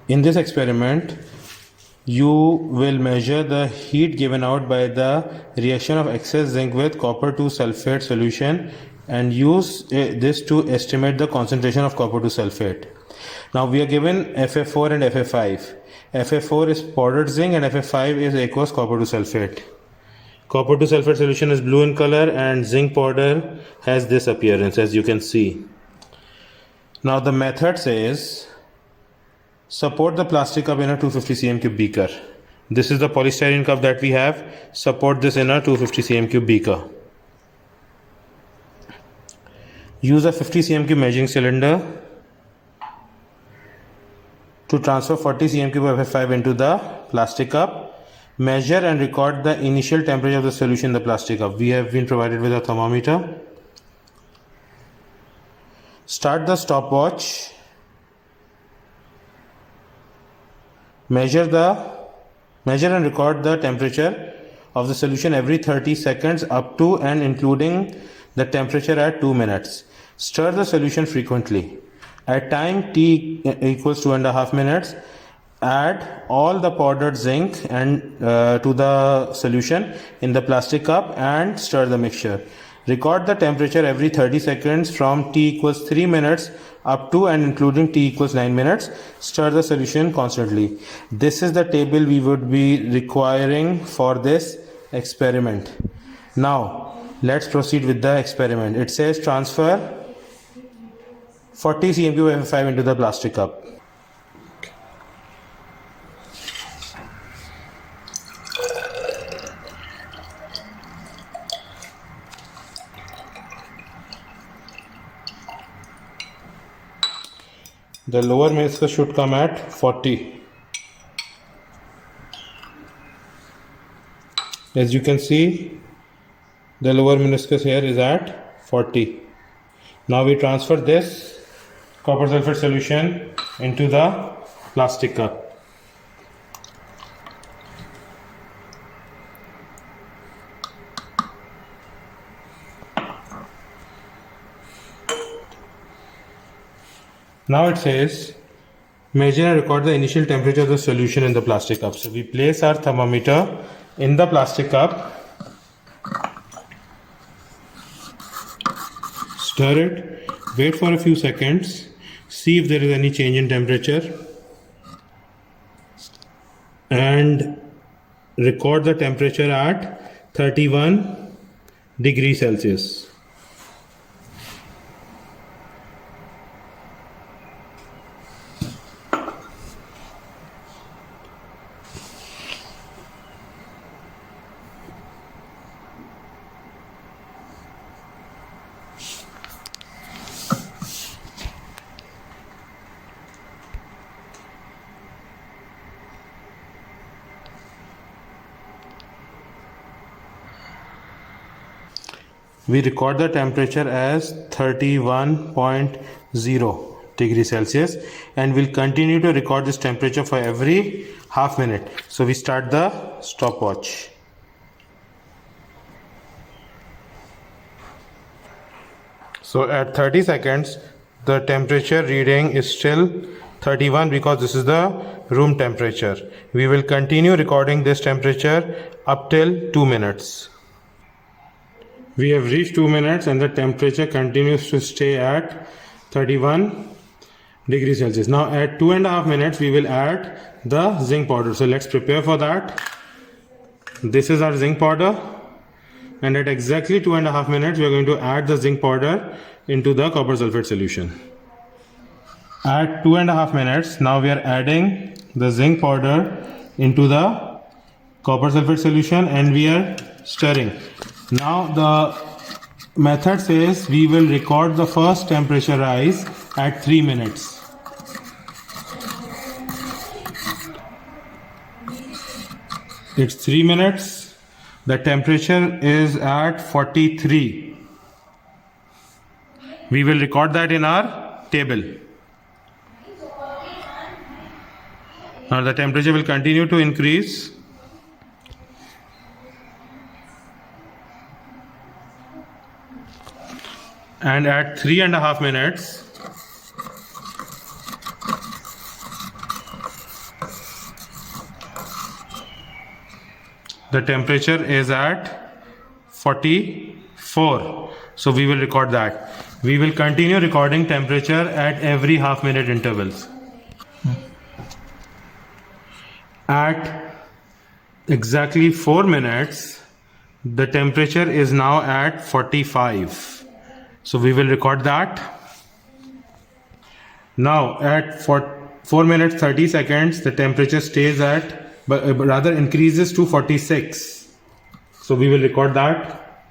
In this experiment, you will measure the heat given out by the reaction of excess zinc with copper 2 sulfate solution and use this to estimate the concentration of copper 2 sulfate. Now we are given Fa4 and Fa5. Fa4 is powdered zinc and Fa5 is aqueous copper 2 sulfate. Copper 2 sulfate solution is blue in color and zinc powder has this appearance, as you can see. Now the method says support the plastic cup in a 250 cm cube beaker. This is the polystyrene cup that we have. Support this in a 250 cm cube beaker. Use a 50 cm cube measuring cylinder to transfer 40 cm cube of F5 into the plastic cup. Measure and record the initial temperature of the solution in the plastic cup. We have been provided with a thermometer. Start the stopwatch. Measure and record the temperature of the solution every 30 seconds up to and including the temperature at 2 minutes. Stir the solution frequently. At time t equals 2.5 minutes, add all the powdered zinc and to the solution in the plastic cup and stir the mixture. Record the temperature every 30 seconds from t equals 3 minutes up to and including t equals 9 minutes. Stir the solution constantly. This is the table we would be requiring for this experiment. Now let's proceed with the experiment. It says transfer 40 cm cube F5 into the plastic cup. The lower meniscus should come at 40. As you can see, the lower meniscus here is at 40. Now we transfer this copper sulfate solution into the plastic cup. Now it says measure and record the initial temperature of the solution in the plastic cup. So we place our thermometer in the plastic cup, stir it, wait for a few seconds, see if there is any change in temperature and record the temperature at 31 degrees Celsius. We record the temperature as 31.0 degrees Celsius and we'll continue to record this temperature for every half minute. So we start the stopwatch. So at 30 seconds, the temperature reading is still 31 because this is the room temperature. We will continue recording this temperature up till 2 minutes. We have reached 2 minutes and the temperature continues to stay at 31 degrees Celsius. Now at 2.5 minutes we will add the zinc powder. So let's prepare for that. This is our zinc powder and at exactly 2.5 minutes we are going to add the zinc powder into the copper sulfate solution. At 2.5 minutes now we are adding the zinc powder into the copper sulfate solution and we are stirring. Now the method says we will record the first temperature rise at 3 minutes. It's 3 minutes. The temperature is at 43. We will record that in our table. Now the temperature will continue to increase. And at 3.5 minutes the temperature is at 44. So we will record that. We will continue recording temperature at every half-minute intervals. At exactly 4 minutes, the temperature is now at 45. So we will record that. Now at 4 minutes 30 seconds, the temperature stays at, but rather increases to 46. So we will record that.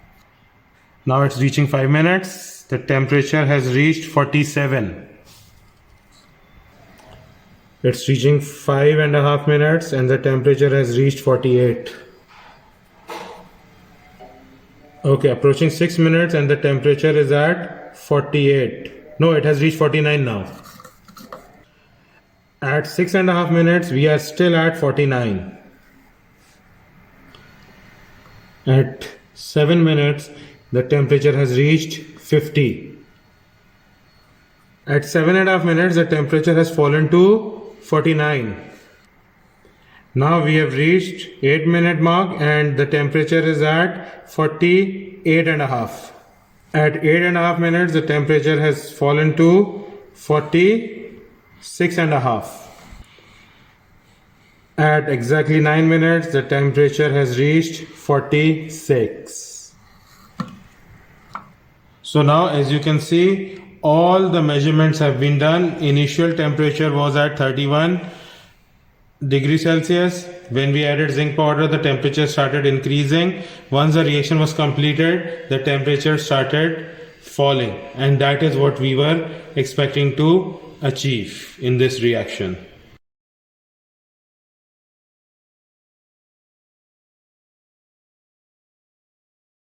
Now it's reaching 5 minutes. The temperature has reached 47. It's reaching 5.5 minutes and the temperature has reached 48. Okay, approaching 6 minutes and the temperature is at 48. No, it has reached 49 now. At 6.5 minutes, we are still at 49. At 7 minutes, the temperature has reached 50. At 7.5 minutes, the temperature has fallen to 49. Now we have reached 8-minute mark and the temperature is at 48.5. At 8.5 minutes, the temperature has fallen to 46.5. At exactly 9 minutes, the temperature has reached 46. So now, as you can see, all the measurements have been done. Initial temperature was at 31 degrees Celsius. When we added zinc powder, the temperature started increasing. Once the reaction was completed, the temperature started falling, and that is what we were expecting to achieve in this reaction.